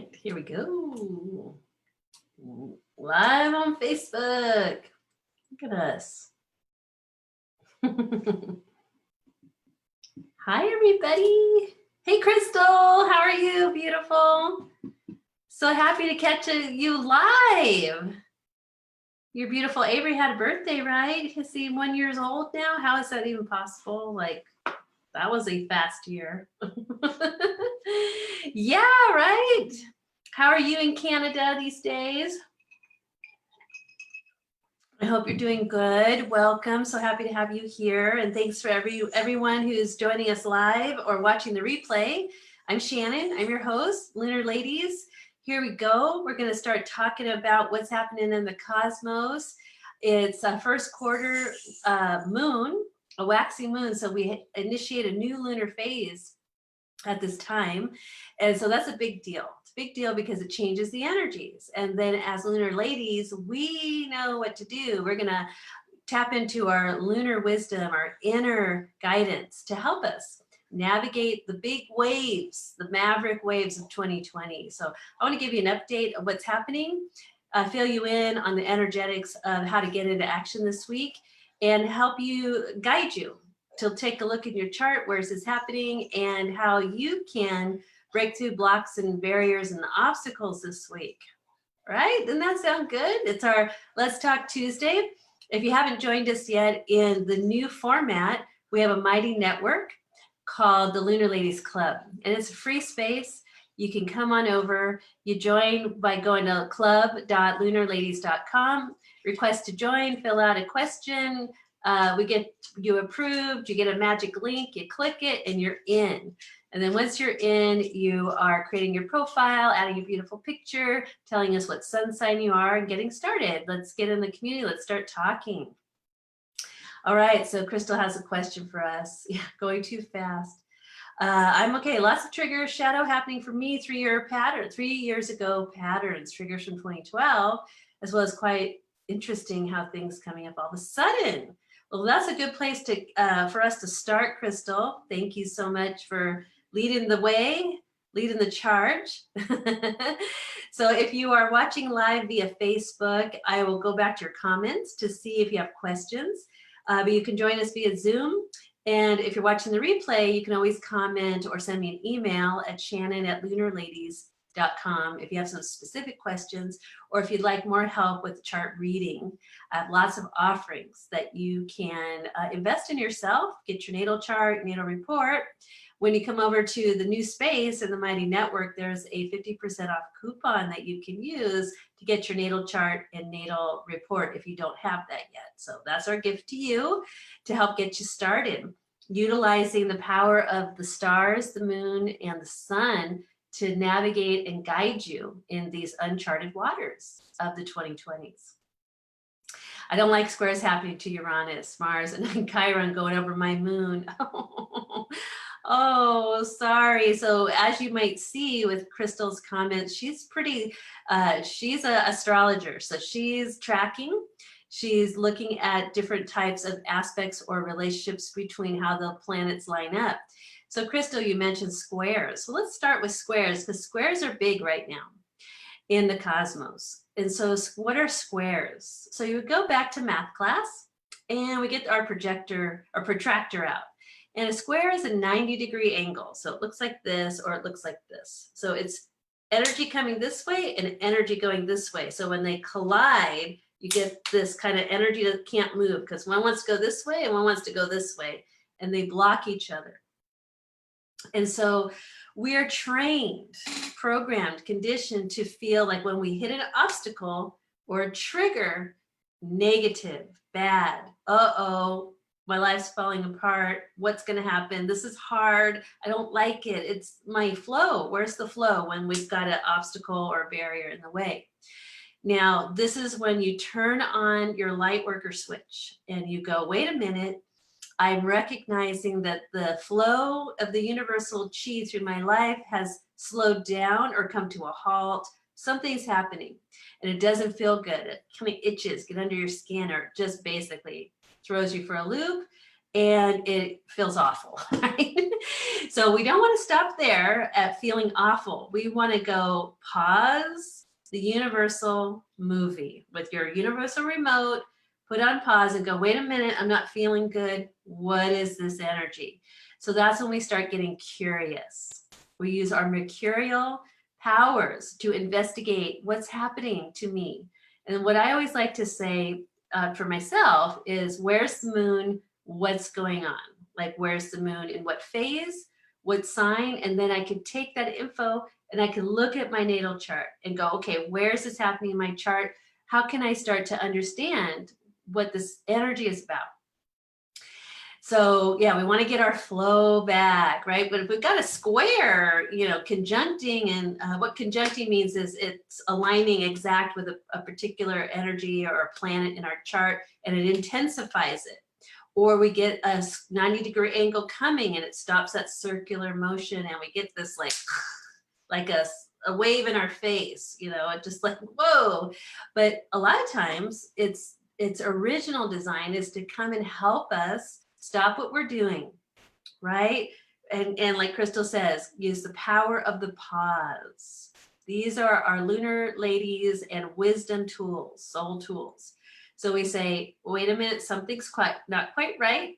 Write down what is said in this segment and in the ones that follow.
right, here we go. Live on Facebook. Look at us. Hi, everybody. Hey, Crystal. How are you? Beautiful. So happy to catch you live. Your beautiful Avery had a birthday, right? Is he 1 year old now? How is that even possible? Like, that was a fast year. Yeah, right. How are you in Canada these days? I hope you're doing good. Welcome. So happy to have you here. And thanks for everyone who's joining us live or watching the replay. I'm Shannon. I'm your host, Lunar Ladies. Here we go. We're going to start talking about what's happening in the cosmos. It's a first quarter moon, a waxing moon. So we initiate a new lunar phase at this time. And so that's a big deal. It's a big deal because it changes the energies. And then as lunar ladies, we know what to do. We're going to tap into our lunar wisdom, our inner guidance to help us navigate the big waves, the maverick waves of 2020. So I want to give you an update of what's happening, fill you in on the energetics of how to get into action this week, and help you, guide you to take a look at your chart, where is this happening, and how you can break through blocks and barriers and obstacles this week. Right? Doesn't that sound good? It's our Let's Talk Tuesday. If you haven't joined us yet in the new format, we have a mighty network called the Lunar Ladies Club, and it's a free space. You can come on over. You join by going to club.lunarladies.com, request to join, fill out a question. We get you approved, you get a magic link, you click it, and you're in. And then once you're in, you are creating your profile, adding a beautiful picture, telling us what sun sign you are, and getting started. Let's get in the community. Let's start talking. All right, so Crystal has a question for us. Yeah, going too fast. I'm okay. Lots of triggers, shadow happening for me, 3 years ago patterns, triggers from 2012, as well as quite interesting how things coming up all of a sudden. Well, that's a good place to for us to start, Crystal. Thank you so much for leading the way, leading the charge. So if you are watching live via Facebook, I will go back to your comments to see if you have questions. But you can join us via Zoom. And if you're watching the replay, you can always comment or send me an email at shannon@lunarladies.com if you have some specific questions, or if you'd like more help with chart reading. I have lots of offerings that you can invest in yourself, get your natal chart, natal report. When you come over to the new space in the Mighty Network, there's a 50% off coupon that you can use to get your natal chart and natal report if you don't have that yet. So that's our gift to you to help get you started, utilizing the power of the stars, the moon, and the sun to navigate and guide you in these uncharted waters of the 2020s. I don't like squares happening to Uranus, Mars, and Chiron going over my moon. Oh, sorry. So as you might see with Crystal's comments, she's pretty, she's an astrologer. So she's tracking, she's looking at different types of aspects or relationships between how the planets line up. So Crystal, you mentioned squares. So let's start with squares, because squares are big right now in the cosmos. And so what are squares? So you would go back to math class and we get our protractor out. And a square is a 90-degree angle. So it looks like this, or it looks like this. So it's energy coming this way and energy going this way. So when they collide, you get this kind of energy that can't move, because one wants to go this way and one wants to go this way, and they block each other. And so we are trained, programmed, conditioned to feel like when we hit an obstacle or a trigger, negative, bad, uh-oh, my life's falling apart. What's going to happen? This is hard. I don't like it. It's my flow. Where's the flow when we've got an obstacle or a barrier in the way? Now, this is when you turn on your light worker switch and you go, wait a minute. I'm recognizing that the flow of the universal chi through my life has slowed down or come to a halt. Something's happening and it doesn't feel good. It kind of itches, get under your skin, or just basically throws you for a loop. and it feels awful, right? So we don't want to stop there at feeling awful. We want to go pause the universal movie with your universal remote, put on pause and go, wait a minute, I'm not feeling good. What is this energy? So that's when we start getting curious. We use our mercurial powers to investigate what's happening to me. And what I always like to say for myself is, where's the moon? What's going on? Like, where's the moon? In what phase? What sign? And then I could take that info and I can look at my natal chart and go, okay, where's this happening in my chart? How can I start to understand what this energy is about? So yeah, we want to get our flow back, right? But if we've got a square, conjuncting, and what conjuncting means is it's aligning exact with a particular energy or a planet in our chart, and it intensifies it. Or we get a 90-degree angle coming and it stops that circular motion, and we get this like a wave in our face, just like, whoa. But a lot of times its original design is to come and help us stop what we're doing, right? And like Crystal says, use the power of the pause. These are our lunar ladies and wisdom tools, soul tools. So we say, wait a minute, something's not quite right.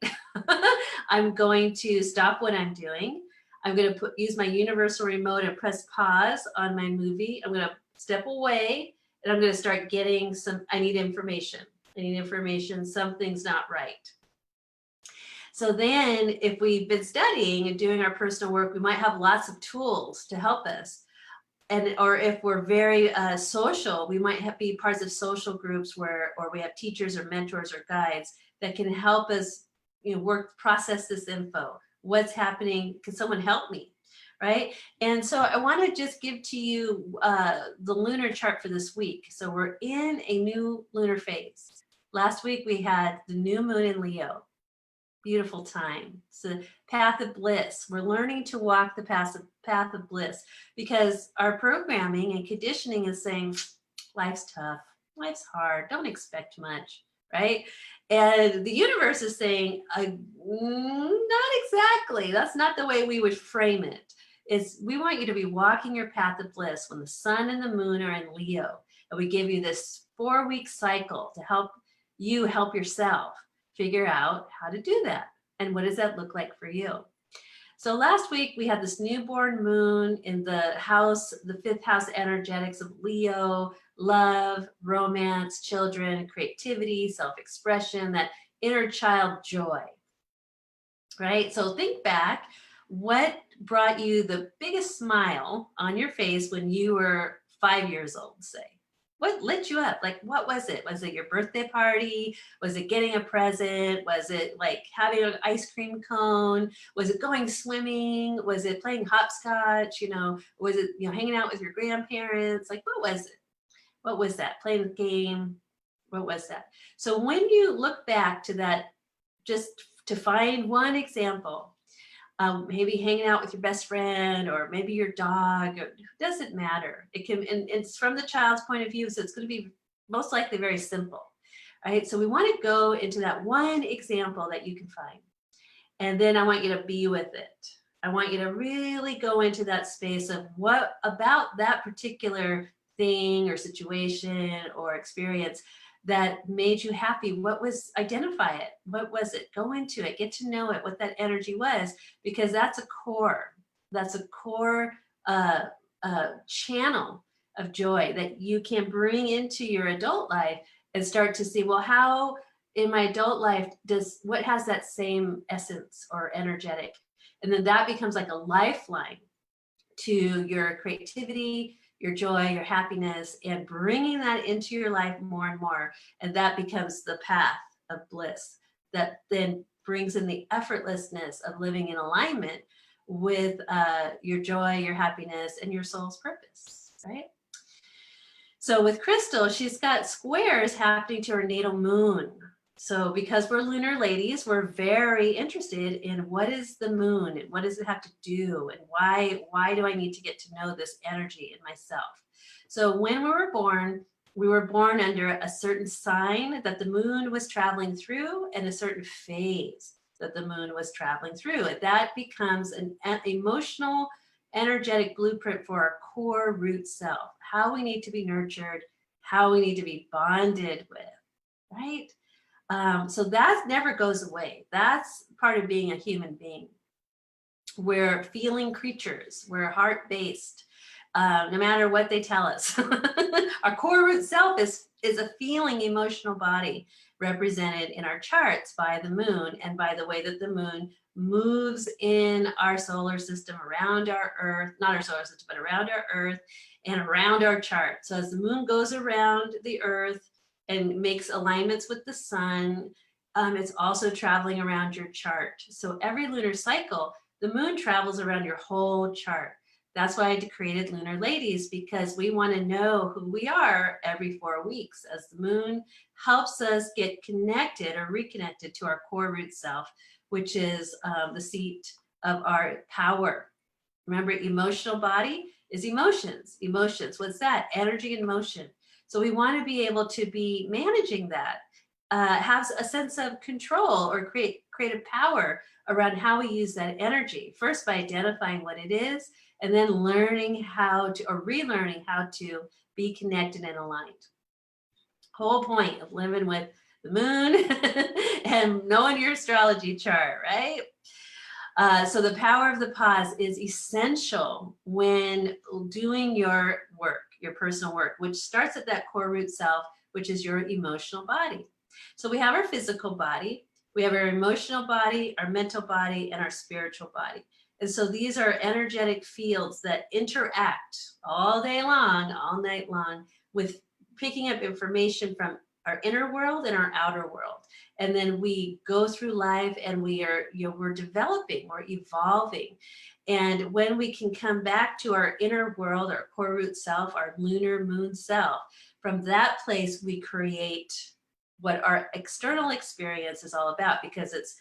I'm going to stop what I'm doing. I'm going to use my universal remote and press pause on my movie. I'm going to step away and I'm going to start getting I need information. Something's not right. So then if we've been studying and doing our personal work, we might have lots of tools to help us. Or if we're very social, we might be parts of social groups or we have teachers or mentors or guides that can help us, process this info. What's happening? Can someone help me? Right? And so I want to just give to you the lunar chart for this week. So we're in a new lunar phase. Last week we had the new moon in Leo. Beautiful time. It's a path of bliss. We're learning to walk the path of bliss because our programming and conditioning is saying, life's tough, life's hard, don't expect much, right? And the universe is saying, not exactly. That's not the way we would frame it. We want you to be walking your path of bliss when the sun and the moon are in Leo. And we give you this 4-week cycle to help you help yourself figure out how to do that. And what does that look like for you? So last week we had this newborn moon in the 5th house energetics of Leo, love, romance, children, creativity, self-expression, that inner child joy, right? So think back, what brought you the biggest smile on your face when you were 5 years old, say? What lit you up? Like, what was it? Was it your birthday party? Was it getting a present? Was it like having an ice cream cone? Was it going swimming? Was it playing hopscotch? Was it, hanging out with your grandparents? Like, what was it? What was that? Playing the game? What was that? So when you look back to that, just to find one example, maybe hanging out with your best friend or maybe your dog, it doesn't matter. It can, and it's from the child's point of view, so it's going to be most likely very simple, right? So we want to go into that one example that you can find. And then I want you to be with it. I want you to really go into that space of what about that particular thing or situation or experience that made you happy. Identify it. What was it? Go into it, get to know it, what that energy was, because that's a core channel of joy that you can bring into your adult life and start to see, well, how in my adult life what has that same essence or energetic? And then that becomes like a lifeline to your creativity, your joy, your happiness, and bringing that into your life more and more. And that becomes the path of bliss that then brings in the effortlessness of living in alignment with your joy, your happiness, and your soul's purpose, right? So with Crystal, she's got squares happening to her natal moon. So because we're lunar ladies, we're very interested in what is the moon and what does it have to do and why do I need to get to know this energy in myself? So when we were born under a certain sign that the moon was traveling through and a certain phase. that the moon was traveling through. And that becomes an emotional, energetic blueprint for our core root self, how we need to be nurtured, how we need to be bonded with, right? So that never goes away. That's part of being a human being. We're feeling creatures. We're heart-based, no matter what they tell us. Our core root self is a feeling emotional body represented in our charts by the moon and by the way that the moon moves in our solar system around our Earth, not our solar system, but around our Earth and around our chart. So as the moon goes around the Earth and makes alignments with the sun, it's also traveling around your chart. So every lunar cycle, the moon travels around your whole chart. That's why I created Lunar Ladies, because we want to know who we are every 4 weeks, as the moon helps us get connected or reconnected to our core root self, which is the seat of our power. Remember, emotional body is emotions. Emotions, what's that? Energy and motion. So we want to be able to be managing that, have a sense of control or creative power around how we use that energy. First, by identifying what it is, and then learning how to, or relearning how to be connected and aligned. Whole point of living with the moon and knowing your astrology chart, right? So the power of the pause is essential when doing your work, your personal work, which starts at that core root self, which is your emotional body. So we have our physical body, we have our emotional body, our mental body, and our spiritual body. And so these are energetic fields that interact all day long, all night long, with picking up information from our inner world and our outer world. And then we go through life and we are, we're developing, we're evolving. And when we can come back to our inner world, our core root self, our lunar moon self, from that place we create what our external experience is all about, because it's,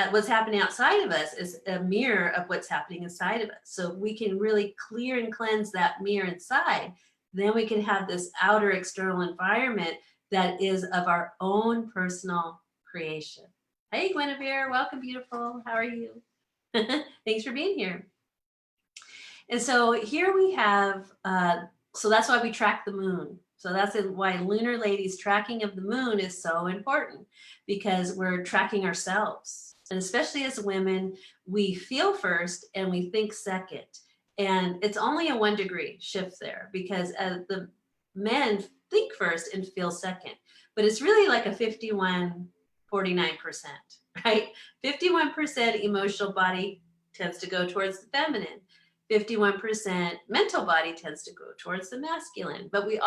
what's happening outside of us is a mirror of what's happening inside of us. So we can really clear and cleanse that mirror inside. Then we can have this outer external environment that is of our own personal creation. Hey, Guinevere, welcome, beautiful. How are you? Thanks for being here. And so here we have, so that's why we track the moon. So that's why Lunar Ladies tracking of the moon is so important, because we're tracking ourselves. And especially as women, we feel first and we think second. And it's only a 1 degree shift there, because the men think first and feel second. But it's really like a 51, 49%, right? 51% emotional body tends to go towards the feminine. 51% mental body tends to go towards the masculine, but we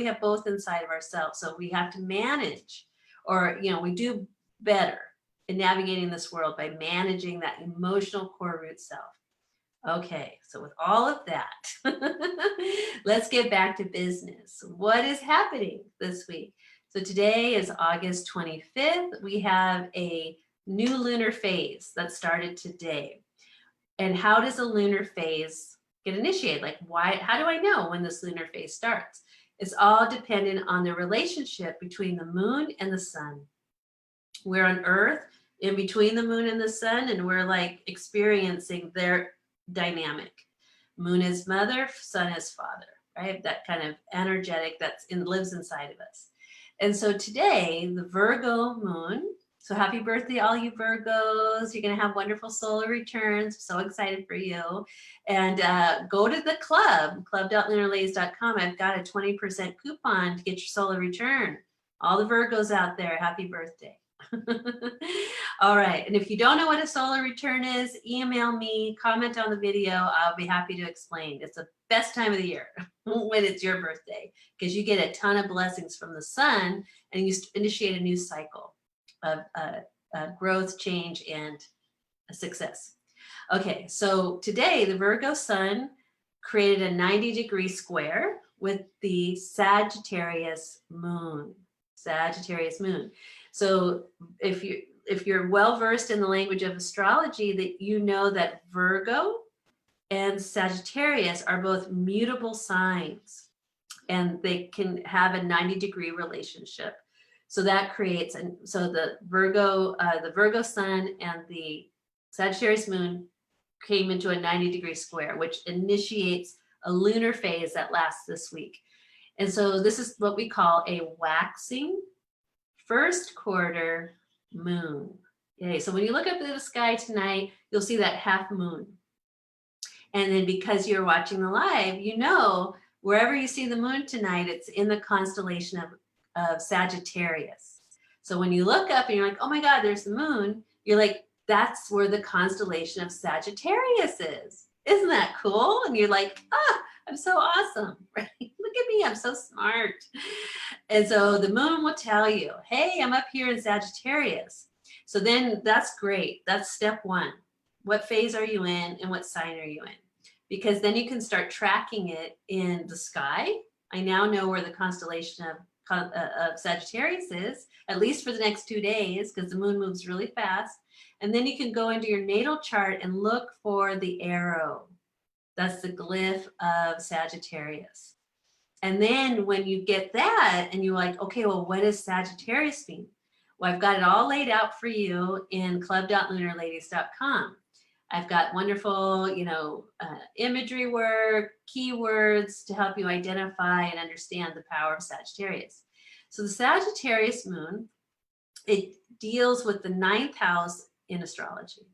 have both inside of ourselves. So we have to manage, or, we do better in navigating this world by managing that emotional core root self. Okay, so with all of that, let's get back to business. What is happening this week? So today is August 25th. We have a new lunar phase that started today. And how does a lunar phase get initiated? Like, how do I know when this lunar phase starts? It's all dependent on the relationship between the moon and the sun. We're on Earth in between the moon and the sun, and we're like experiencing their dynamic. Moon is mother, sun is father, right? That kind of energetic lives inside of us. And so today, the Virgo moon, so happy birthday, all you Virgos. You're going to have wonderful solar returns. So excited for you. And go to the club.lunarladies.com. I've got a 20% coupon to get your solar return. All the Virgos out there, happy birthday. All right. And if you don't know what a solar return is, email me, comment on the video. I'll be happy to explain. It's the best time of the year when it's your birthday, because you get a ton of blessings from the sun and you initiate a new cycle of growth, change, and success. Okay, so today the Virgo sun created a 90-degree square with the Sagittarius moon. Sagittarius moon. So if you're well versed in the language of astrology, that you know that Virgo and Sagittarius are both mutable signs, and they can have a 90-degree relationship. So that creates, and so the Virgo sun and the Sagittarius moon came into a 90-degree square, which initiates a lunar phase that lasts this week. And so this is what we call a waxing first quarter moon. Okay, so when you look up at the sky tonight, you'll see that half moon. And then because you're watching the live, you know, wherever you see the moon tonight, it's in the constellation of Sagittarius. So when you look up and you're like, oh my God, there's the moon, you're like, that's where the constellation of Sagittarius is. Isn't that cool? And you're like, ah, I'm so awesome, right? Look at me, I'm so smart. And so the moon will tell you, hey, I'm up here in Sagittarius. So then that's great. That's step one. What phase are you in and what sign are you in? Because then you can start tracking it in the sky. I now know where the constellation of Sagittarius is, at least for the next 2 days, because the moon moves really fast. And then you can go into your natal chart and look for the arrow. That's the glyph of Sagittarius. And then when you get that and you're like, okay, well, what does Sagittarius mean? Well, I've got it all laid out for you in club.lunarladies.com. I've got wonderful, imagery work, keywords to help you identify and understand the power of Sagittarius. So the Sagittarius moon, it deals with the 9th house in astrology.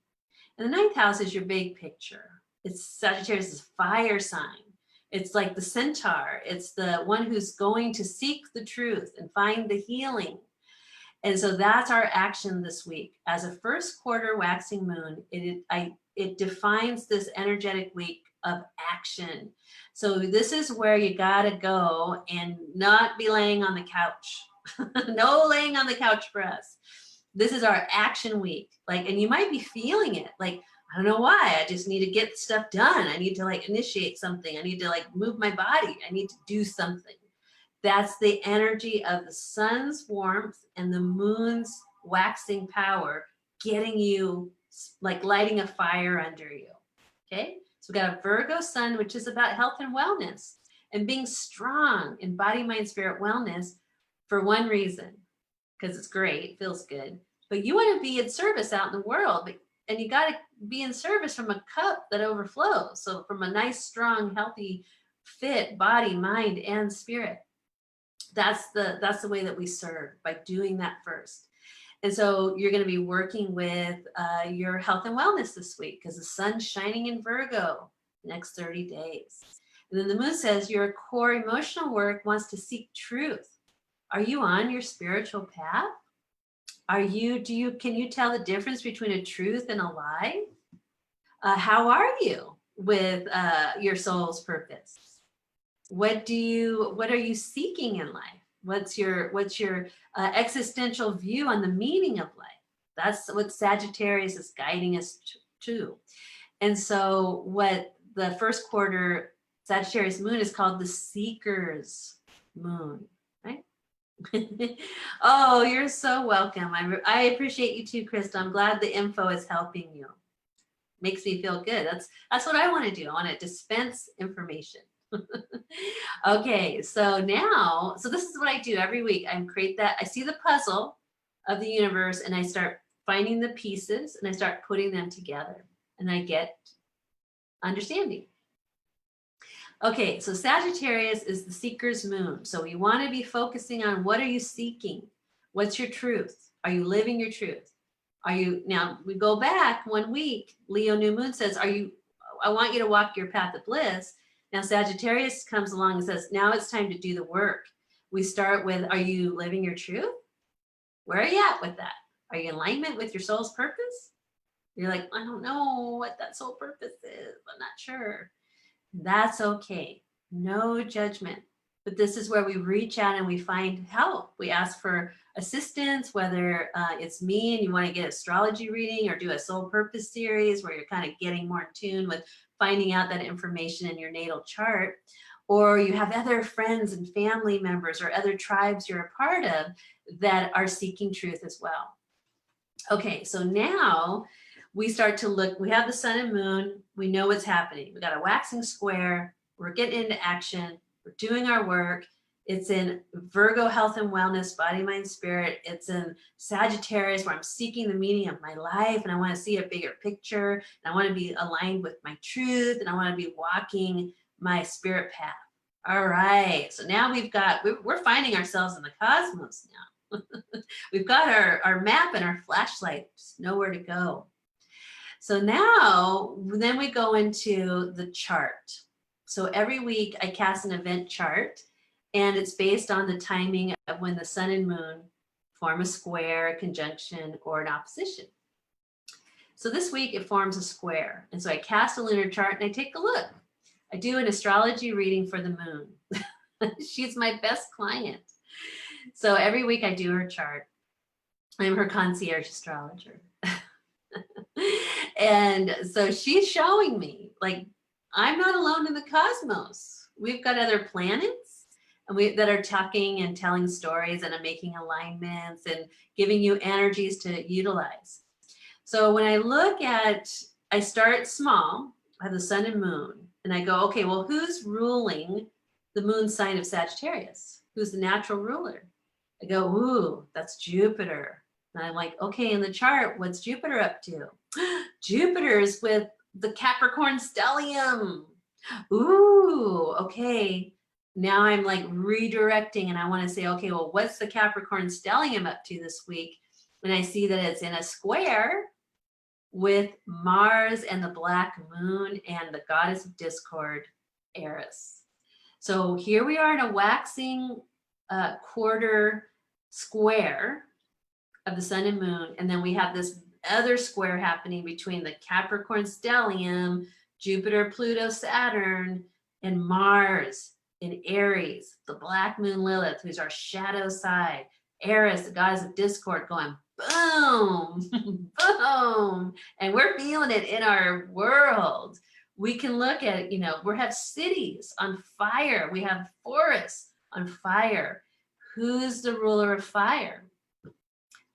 And the 9th house is your big picture. It's Sagittarius' fire sign. It's like the centaur. It's the one who's going to seek the truth and find the healing. And so that's our action this week. As a first quarter waxing moon, it defines this energetic week of action. So this is where you gotta go and not be laying on the couch. No laying on the couch for us. This is our action week. And you might be feeling it. I don't know why, I just need to get stuff done. I need to initiate something. I need to move my body. I need to do something. That's the energy of the sun's warmth and the moon's waxing power, getting you lighting a fire under you. Okay. So we got a Virgo sun, which is about health and wellness and being strong in body, mind, spirit wellness for one reason, because it's great, feels good, but you want to be in service out in the world, and you got to be in service from a cup that overflows. So from a nice, strong, healthy, fit body, mind, and spirit. That's the way that we serve, by doing that first. And so you're going to be working with your health and wellness this week, because the sun's shining in Virgo the next 30 days. And then the moon says your core emotional work wants to seek truth. Are you on your spiritual path? Can you tell the difference between a truth and a lie? How are you with your soul's purpose? What are you seeking in life? What's your existential view on the meaning of life? That's what Sagittarius is guiding us to. And so what the first quarter Sagittarius moon is called the Seeker's moon, right? Oh, you're so welcome. I appreciate you too, Krista. I'm glad the info is helping you. Makes me feel good. That's what I want to do. I want to dispense information. Okay, so this is what I do every week. I see the puzzle of the universe and I start finding the pieces and I start putting them together and I get understanding. Okay, so Sagittarius is the seeker's moon. So we want to be focusing on, what are you seeking? What's your truth? Are you living your truth? Now we go back 1 week, Leo new moon says, I want you to walk your path of bliss. Now Sagittarius comes along and says, now it's time to do the work. We start with, are you living your truth? Where are you at with that? Are you in alignment with your soul's purpose? You're like, I don't know what that soul purpose is. I'm not sure. That's okay. No judgment. But this is where we reach out and we find help. We ask for assistance, whether it's me and you want to get astrology reading, or do a soul purpose series where you're kind of getting more in tune with finding out that information in your natal chart, or you have other friends and family members or other tribes you're a part of that are seeking truth as well. Okay, so now we start to look, we have the sun and moon, we know what's happening. We got a waxing square, we're getting into action, we're doing our work. It's in Virgo, health and wellness, body, mind, spirit. It's in Sagittarius, where I'm seeking the meaning of my life and I want to see a bigger picture. And I want to be aligned with my truth and I want to be walking my spirit path. All right. So now we're finding ourselves in the cosmos now. We've got our map and our flashlight, just know where to go. So now, then we go into the chart. So every week I cast an event chart, and it's based on the timing of when the sun and moon form a square, a conjunction, or an opposition. So this week it forms a square. And so I cast a lunar chart and I take a look. I do an astrology reading for the moon. She's my best client. So every week I do her chart. I'm her concierge astrologer. And so she's showing me, like, I'm not alone in the cosmos. We've got other planets that are talking and telling stories and making alignments and giving you energies to utilize. So when I look at, I start small, I have the sun and moon, and I go, okay, well, who's ruling the moon sign of Sagittarius? Who's the natural ruler? I go, ooh, that's Jupiter. And I'm like, okay, in the chart, what's Jupiter up to? Jupiter is with the Capricorn stellium. Ooh, okay. Now I'm like redirecting and I want to say, okay, well, what's the Capricorn stellium up to this week? And I see that it's in a square with Mars and the black moon and the goddess of discord, Eris. So here we are in a waxing quarter square of the sun and moon. And then we have this other square happening between the Capricorn stellium, Jupiter, Pluto, Saturn, and Mars in Aries, the black moon Lilith, who's our shadow side, Eris, the goddess of discord, going boom, boom. And we're feeling it in our world. We can look at, we have cities on fire. We have forests on fire. Who's the ruler of fire?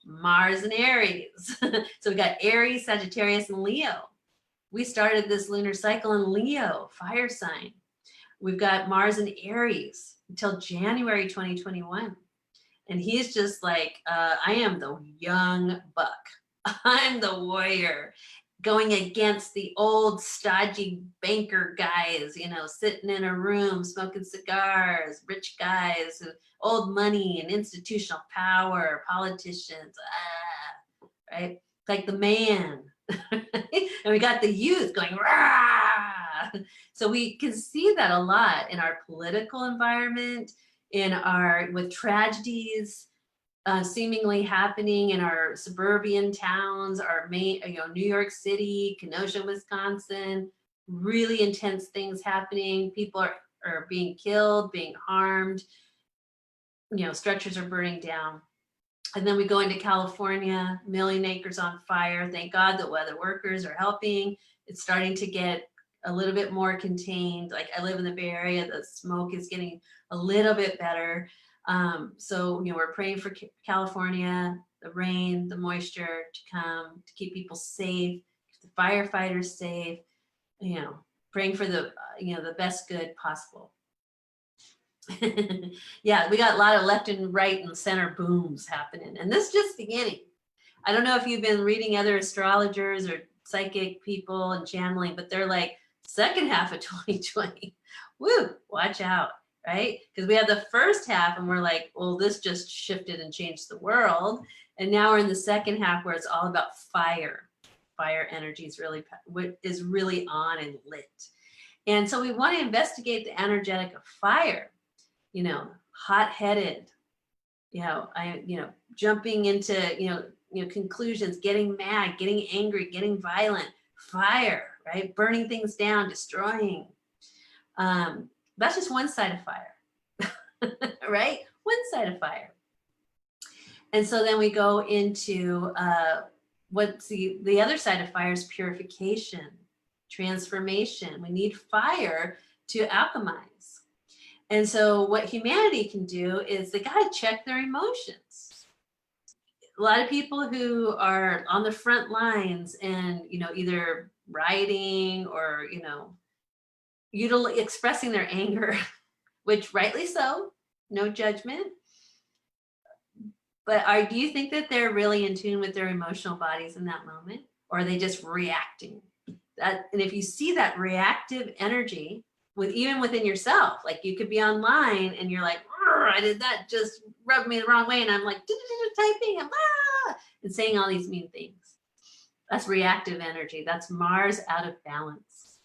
Mars and Aries. So we got Aries, Sagittarius, and Leo. We started this lunar cycle in Leo, fire sign. We've got Mars and Aries until January 2021. And he's just like, I am the young buck. I'm the warrior going against the old stodgy banker guys, sitting in a room, smoking cigars, rich guys, old money and institutional power, politicians, right? Like the man. And we got the youth going, rah! So we can see that a lot in our political environment, with tragedies seemingly happening in our suburban towns, our main, New York City, Kenosha, Wisconsin, really intense things happening. People are being killed, being harmed, structures are burning down. And then we go into California, 1 million acres on fire. Thank God the weather workers are helping. It's starting to get a little bit more contained. Like I live in the Bay Area, the smoke is getting a little bit better. So, we're praying for California, the rain, the moisture to come, to keep people safe, keep the firefighters safe, praying for the best good possible. Yeah, we got a lot of left and right and center booms happening. And this is just beginning. I don't know if you've been reading other astrologers or psychic people and channeling, but they're like, second half of 2020, woo, watch out, right? Because we had the first half and we're like, well, this just shifted and changed the world. And now we're in the second half where it's all about fire. Fire energy is really on and lit. And so we want to investigate the energetic of fire, hot-headed, jumping into, conclusions, getting mad, getting angry, getting violent, fire, right? Burning things down, destroying. That's just one side of fire, right? One side of fire. And so then we go into what's the other side of fire is purification, transformation. We need fire to alchemize. And so what humanity can do is they got to check their emotions. A lot of people who are on the front lines and, either rioting or, expressing their anger, which rightly so, no judgment. But do you think that they're really in tune with their emotional bodies in that moment? Or are they just reacting? And if you see that reactive energy even within yourself, like you could be online and you're like, I did that, just rubbed me the wrong way. And I'm like, typing and saying all these mean things. That's reactive energy. That's Mars out of balance.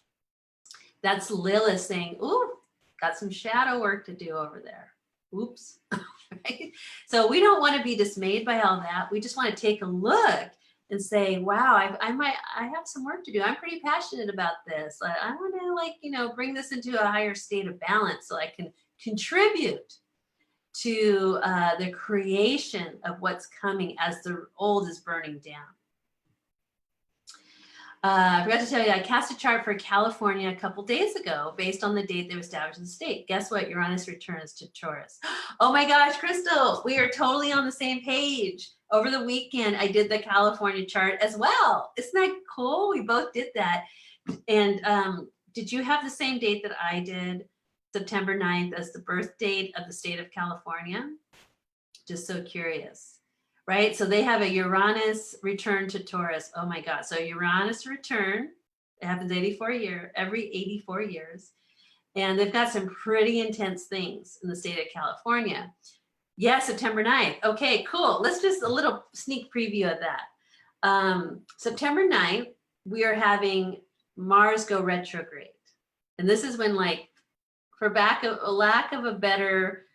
That's Lilith saying, ooh, got some shadow work to do over there. Oops. Right? So we don't want to be dismayed by all that. We just want to take a look and say, wow, I have some work to do. I'm pretty passionate about this. I want to bring this into a higher state of balance so I can contribute to the creation of what's coming as the old is burning down. I forgot to tell you, I cast a chart for California a couple days ago based on the date they were established in the state. Guess what? Uranus returns to Taurus. Oh my gosh, Crystal, we are totally on the same page. Over the weekend, I did the California chart as well. Isn't that cool? We both did that. And did you have the same date that I did, September 9th, as the birth date of the state of California? Just so curious. Right? So they have a Uranus return to Taurus. Oh my God. So Uranus return, it happens every 84 years. And they've got some pretty intense things in the state of California. Yeah, September 9th. Okay, cool. Let's just a little sneak preview of that. September 9th, we are having Mars go retrograde. And this is when, for lack of a better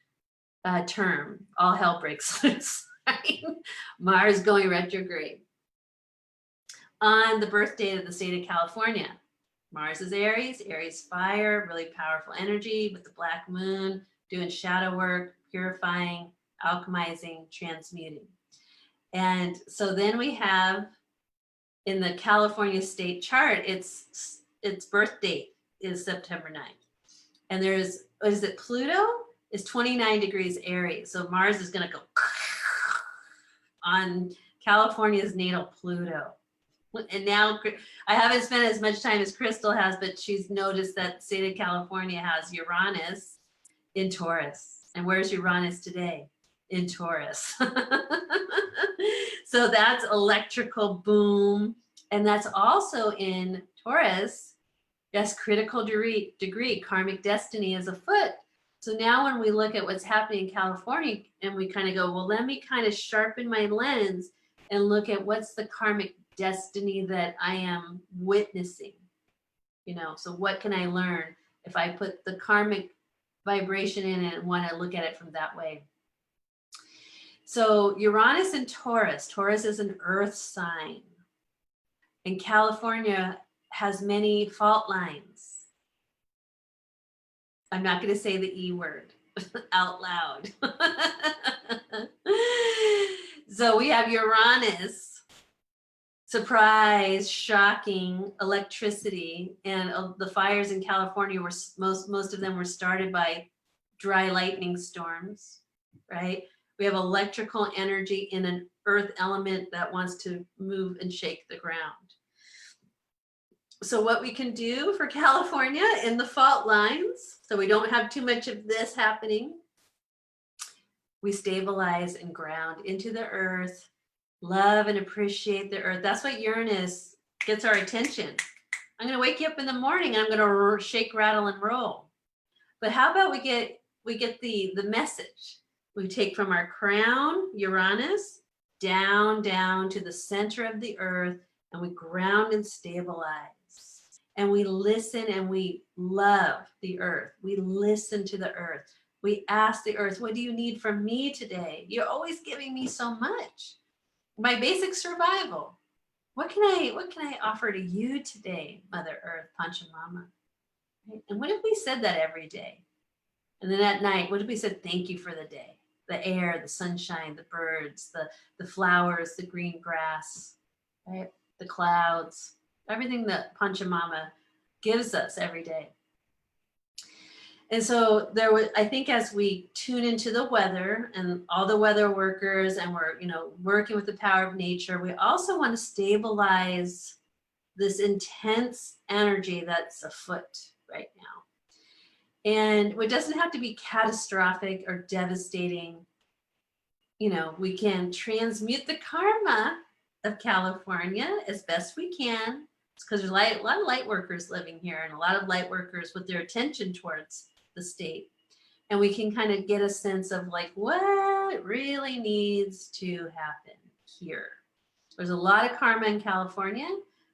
term, all hell breaks loose. Right? Mars going retrograde on the birth date of the state of California. Mars is Aries fire, really powerful energy with the black moon, doing shadow work, purifying, alchemizing, transmuting. And so then we have in the California state chart, its birth date is September 9th. And there's, Pluto is 29 degrees Aries. So Mars is going to go on California's natal Pluto. And now I haven't spent as much time as Crystal has, but she's noticed that the state of California has Uranus in Taurus. And where's Uranus today? In Taurus. So that's electrical boom. And that's also in Taurus. Yes, critical degree, karmic destiny is afoot. So now when we look at what's happening in California and we kind of go, well, let me kind of sharpen my lens and look at what's the karmic destiny that I am witnessing, so what can I learn if I put the karmic vibration in it and want to look at it from that way. So Uranus and Taurus is an earth sign, and California has many fault lines. I'm not going to say the E word out loud. So we have Uranus, surprise, shocking, electricity, and the fires in California were most of them were started by dry lightning storms, right? We have electrical energy in an earth element that wants to move and shake the ground. So what we can do for California in the fault lines, so we don't have too much of this happening, we stabilize and ground into the earth, love and appreciate the earth. That's what Uranus gets our attention. I'm going to wake you up in the morning and I'm going to shake, rattle, and roll. But how about we get the message? We take from our crown, Uranus, down to the center of the earth, and we ground and stabilize. And we listen and we love the earth. We listen to the earth. We ask the earth, what do you need from me today? You're always giving me so much. My basic survival. What can I offer to you today, Mother Earth, Pachamama? Right? And what if we said that every day? And then at night, what if we said thank you for the day? The air, the sunshine, the birds, the flowers, the green grass, right? The clouds, everything that Pachamama gives us every day. And so I think as we tune into the weather and all the weather workers and we're, working with the power of nature, we also want to stabilize this intense energy that's afoot right now. And it doesn't have to be catastrophic or devastating. You know, we can transmute the karma of California as best we can. It's because there's a lot of light workers living here and a lot of light workers with their attention towards the state. And we can kind of get a sense of like what really needs to happen here. There's a lot of karma in California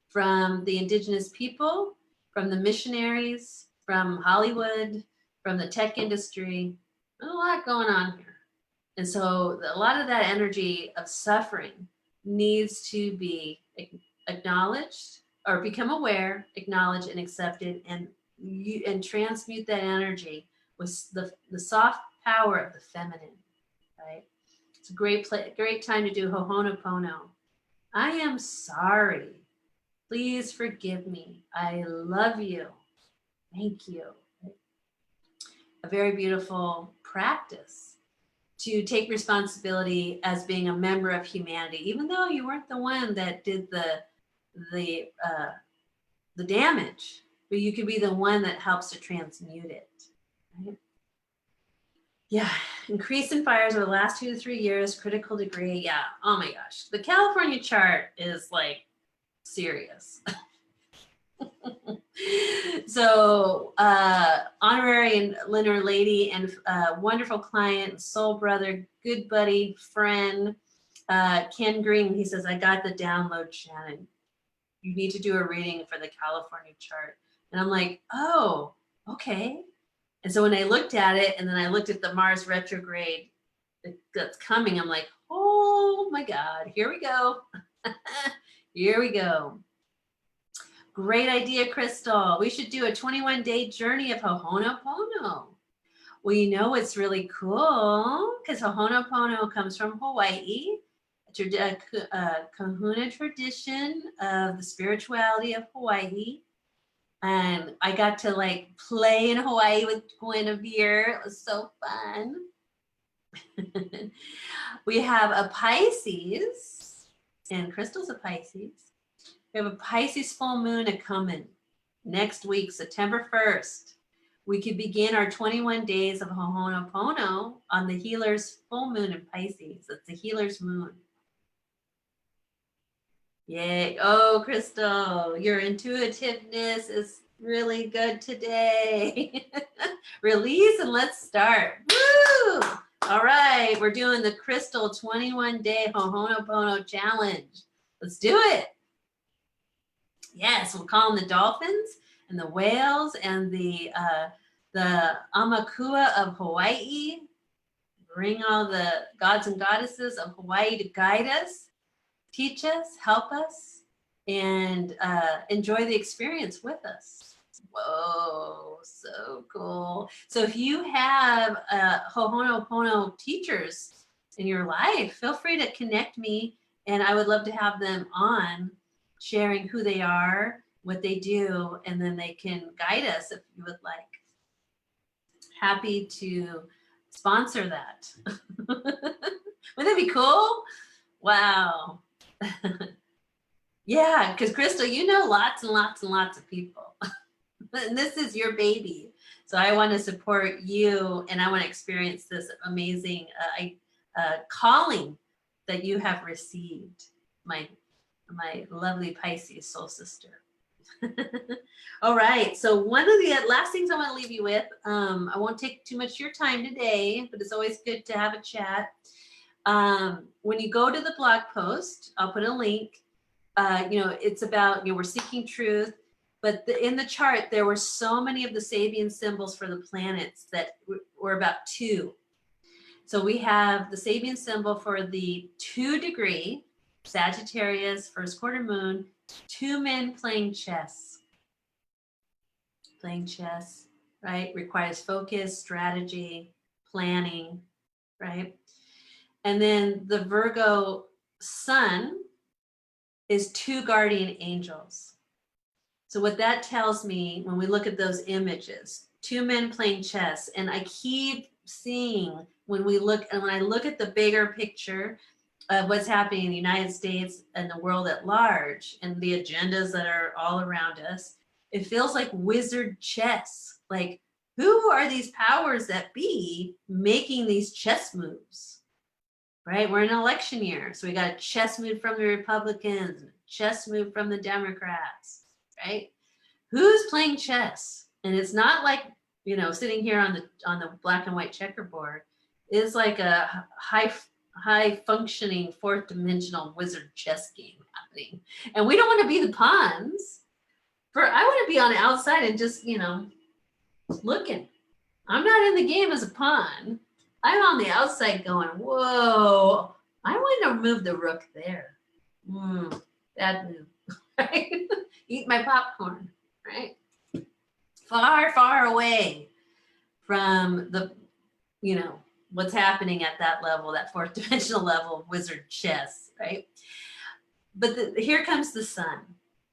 from the indigenous people, from the missionaries, from Hollywood, from the tech industry. There's a lot going on here. And so a lot of that energy of suffering needs to be acknowledged or become aware, acknowledged, and accepted, and transmute that energy with the soft power of the feminine, right? It's a great time to do Ho'oponopono. I am sorry. Please forgive me. I love you. Thank you. A very beautiful practice to take responsibility as being a member of humanity, even though you weren't the one that did the damage, but you could be the one that helps to transmute it. Right? Yeah, increase in fires over the last 2 to 3 years, critical degree. Yeah, oh my gosh. The California chart is like serious. So honorary and Lunar lady and wonderful client, soul brother, good buddy, friend, Ken Green, he says, I got the download, Shannon. You need to do a reading for the California chart. And I'm like, oh, okay. And so when I looked at it and then I looked at the Mars retrograde that's coming, I'm like, oh my God, here we go. Here we go. Great idea, Crystal. We should do a 21-day journey of Ho'oponopono. Well, you know what's really cool? Because Ho'oponopono comes from Hawaii, a kahuna tradition of the spirituality of Hawaii. And I got to like play in Hawaii with Guinevere. It was so fun. We have a Pisces, and Crystal's a Pisces. We have a Pisces full moon coming next week, September 1st. We could begin our 21 days of Ho'oponopono on the healer's full moon in Pisces. It's the healer's moon. Yay. Oh, Crystal, your intuitiveness is really good today. Release and let's start. Woo! All right, we're doing the Crystal 21-day Ho'oponopono challenge. Let's do it. Yes, we'll call them the dolphins and the whales and the Amakua of Hawaii. Bring all the gods and goddesses of Hawaii to guide us, teach us, help us, and enjoy the experience with us. Whoa, so cool. So if you have Ho'oponopono teachers in your life, feel free to connect me, and I would love to have them on, sharing who they are, what they do, and then they can guide us if you would like. Happy to sponsor that. Wouldn't that be cool? Wow. Yeah, because Crystal, you know lots and lots and lots of people. And this is your baby. So I want to support you, and I want to experience this amazing calling that you have received, my lovely Pisces soul sister. All right, so one of the last things I want to leave you with, I won't take too much of your time today, but it's always good to have a chat. When you go to the blog post, I'll put a link. It's about, we're seeking truth, but in the chart, there were so many of the Sabian symbols for the planets that were about 2. So we have the Sabian symbol for the 2-degree, Sagittarius, first quarter moon, 2 men playing chess. Playing chess, right? Requires focus, strategy, planning, right? And then the Virgo sun is 2 guardian angels. So what that tells me when we look at those images, 2 men playing chess, and I keep seeing when I look at the bigger picture of what's happening in the United States and the world at large and the agendas that are all around us, it feels like wizard chess. Like, Who are these powers that be making these chess moves? Right? We're in an election year. So we got a chess move from the Republicans, chess move from the Democrats, right? Who's playing chess? And it's not like, you know, sitting here on the black and white checkerboard. It's like a high functioning fourth dimensional wizard chess game happening. And we don't want to be the pawns. I want to be on the outside and just, you know, looking. I'm not in the game as a pawn. I'm on the outside going, whoa, I want to move the rook there. Bad move, right? Eat my popcorn, right? Far, far away from the, you know, what's happening at that level, that fourth dimensional level of wizard chess, right? But here comes the sun.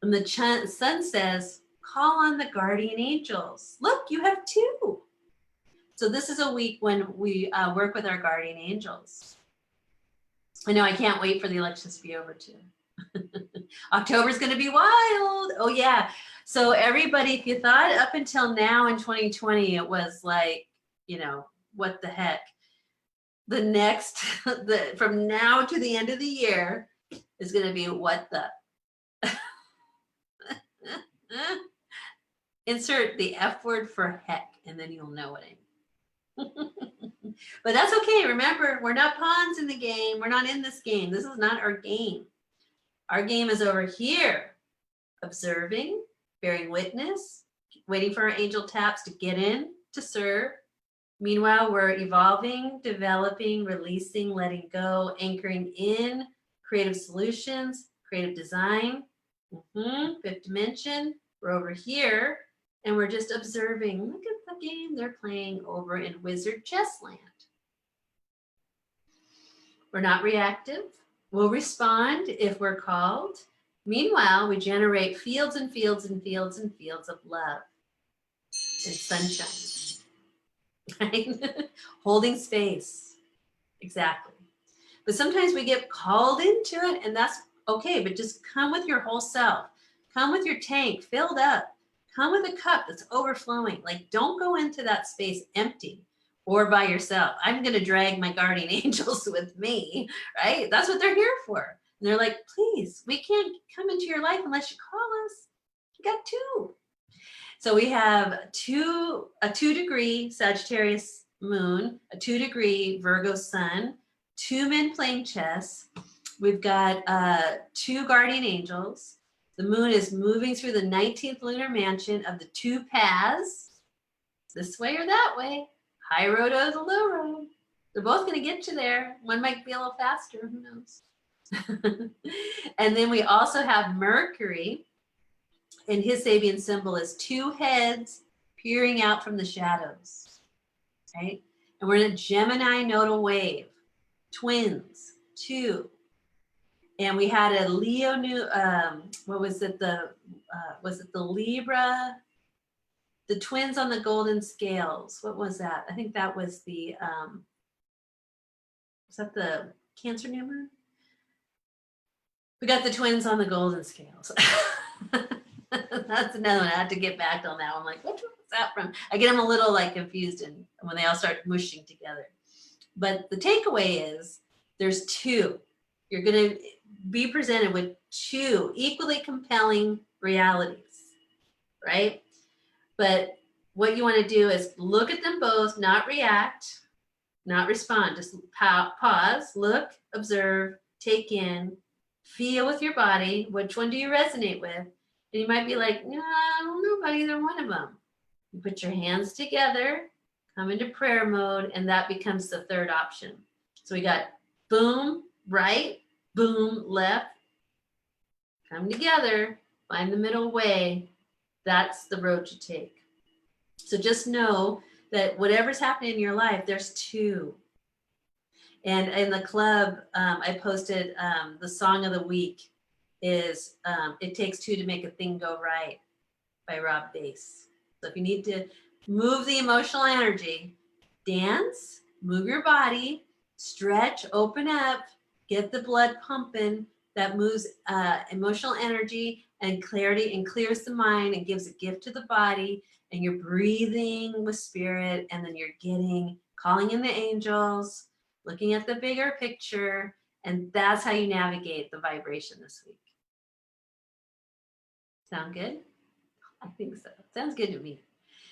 And the sun says, call on the guardian angels. Look, you have two. So this is a week when we work with our guardian angels. I know I can't wait for the elections to be over too. October is going to be wild. Oh yeah. So everybody, if you thought up until now in 2020, it was like, you know, what the heck? The next, from now to the end of the year is going to be what the. Insert the F word for heck, and then you'll know what I mean. But that's okay. Remember, we're not pawns in the game. We're not in this game. This is not our game. Our game is over here, observing, bearing witness, waiting for our angel taps to get in to serve. Meanwhile, we're evolving, developing, releasing, letting go, anchoring in, creative solutions, creative design, fifth dimension. We're over here. And we're just observing, look at the game they're playing over in Wizard Chess Land. We're not reactive. We'll respond if we're called. Meanwhile, we generate fields and fields and fields and fields of love and sunshine. Right? Holding space. Exactly. But sometimes we get called into it, and that's okay, but just come with your whole self. Come with your tank filled up. Come with a cup that's overflowing. Like, don't go into that space empty or by yourself. I'm going to drag my guardian angels with me, right? That's what they're here for. And they're like, please, we can't come into your life unless you call us. You got two. So we have a 2-degree Sagittarius moon, a 2-degree Virgo sun, 2 men playing chess. We've got 2 guardian angels. The moon is moving through the 19th lunar mansion of the 2 paths, this way or that way, high road or the low road. They're both going to get you there. One might be a little faster, who knows? And then we also have Mercury, and his Sabian symbol is 2 heads peering out from the shadows, right? And we're in a Gemini nodal wave, twins, 2. And we had a Leo new, what was it? Was it the Libra? The twins on the golden scales. What was that? I think that was the, was that the Cancer new moon? We got the twins on the golden scales. That's another one. I had to get back on that one. Like, which one was that from? I get them a little like confused and when they all start mushing together. But the takeaway is there's 2. You're going to be presented with 2 equally compelling realities, right? But what you want to do is look at them both, not react, not respond. Just pause, look, observe, take in, feel with your body. Which one do you resonate with? And you might be like, no, I don't know about either one of them. You put your hands together, come into prayer mode, and that becomes the 3rd option. So we got boom, right, boom, left, come together, find the middle way. That's the road to take. So just know that whatever's happening in your life, there's 2. And in the club, I posted the song of the week is It Takes 2 to Make a Thing Go Right by Rob Bass. So if you need to move the emotional energy, dance, move your body, stretch, open up, get the blood pumping. That moves emotional energy and clarity and clears the mind and gives a gift to the body and you're breathing with spirit, and then you're calling in the angels, looking at the bigger picture, and that's how you navigate the vibration this week. Sound good? I think so. Sounds good to me.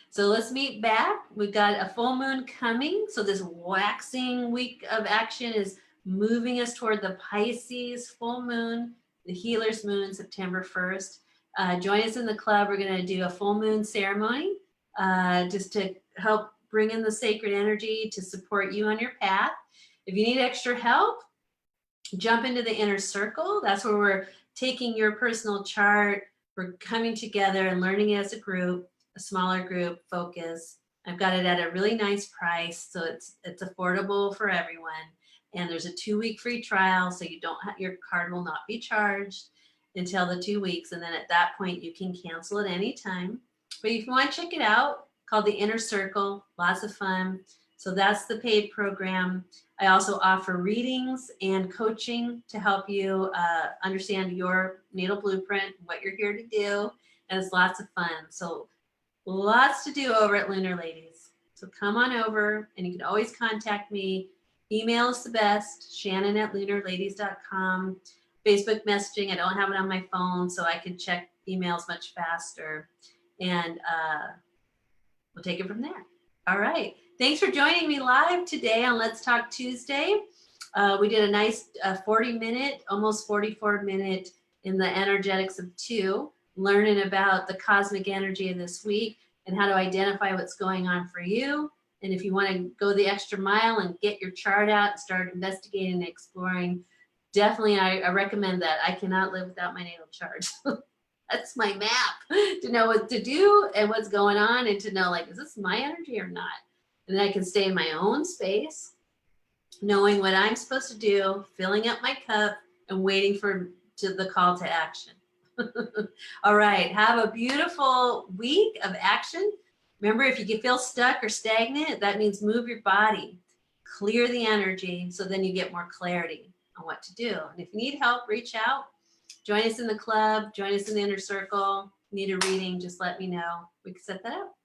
So let's meet back. We've got a full moon coming. So this waxing week of action is moving us toward the Pisces full moon, the healer's moon, September 1st. Join us in the club. We're going to do a full moon ceremony just to help bring in the sacred energy to support you on your path. If you need extra help, jump into the inner circle. That's where we're taking your personal chart. We're coming together and learning as a group, a smaller group focus. I've got it at a really nice price, so it's affordable for everyone. And there's a 2-week free trial, so your card will not be charged until the 2 weeks. And then at that point, you can cancel at any time. But if you want to check it out, called the Inner Circle, lots of fun. So that's the paid program. I also offer readings and coaching to help you understand your natal blueprint, what you're here to do, and it's lots of fun. So lots to do over at Lunar Ladies. So come on over, and you can always contact me. Email is the best, shannon@lunarladies.com. Facebook messaging, I don't have it on my phone, so I can check emails much faster. And we'll take it from there. All right. Thanks for joining me live today on Let's Talk Tuesday. We did a nice 40-minute, almost 44-minute in the energetics of 2, learning about the cosmic energy of this week and how to identify what's going on for you. And if you want to go the extra mile and get your chart out and start investigating and exploring, definitely I recommend that. I cannot live without my natal chart. That's my map to know what to do and what's going on, and to know, like, is this my energy or not? And then I can stay in my own space, knowing what I'm supposed to do, filling up my cup, and waiting for the call to action. All right. Have a beautiful week of action. Remember, if you feel stuck or stagnant, that means move your body, clear the energy, so then you get more clarity on what to do. And if you need help, reach out. Join us in the club. Join us in the inner circle. Need a reading, just let me know. We can set that up.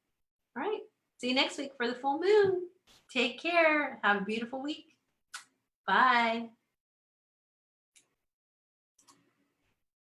All right. See you next week for the full moon. Take care. Have a beautiful week. Bye.